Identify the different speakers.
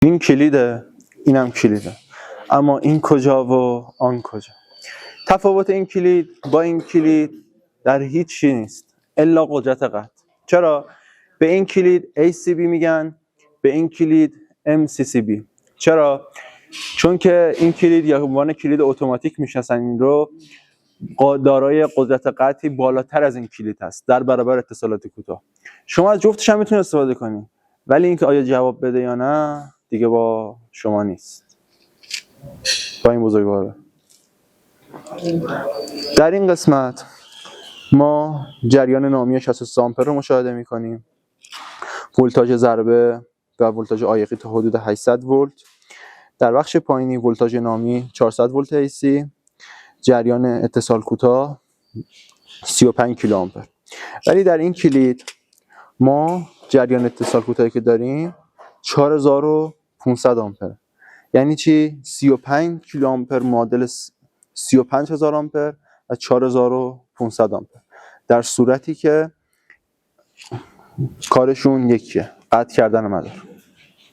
Speaker 1: این کلیده، اینم کلیده، اما این کجا و آن کجا؟ تفاوت این کلید با این کلید در هیچ چی نیست الا قدرت قطع. چرا؟ به این کلید ACB میگن، به این کلید MCCB. چرا؟ چون که این کلید یا به عنوان کلید اتوماتیک میشناسن این رو، دارای قدرت قطعی بالاتر از این کلید هست در برابر اتصالات کوتاه. شما از جفتش هم میتونید استفاده کنید، ولی اینکه آیا جواب بده یا نه دیگه با شما نیست. با این بزرگواره در این قسمت ما جریان نامی 63 آمپر رو مشاهده می‌کنیم. ولتاژ ضربه و ولتاژ عایقی تا حدود 800 ولت. در بخش پایینی ولتاژ نامی 400 ولت AC. جریان اتصال کوتاه 35 کیلو آمپر. ولی در این کلید ما جریان اتصال کوتاهی که داریم 4500 آمپر. یعنی چی؟ 35 کیلو آمپر معادل 35000 آمپر و 4500 آمپر، در صورتی که کارشون یکیه، قطع کردن مدار.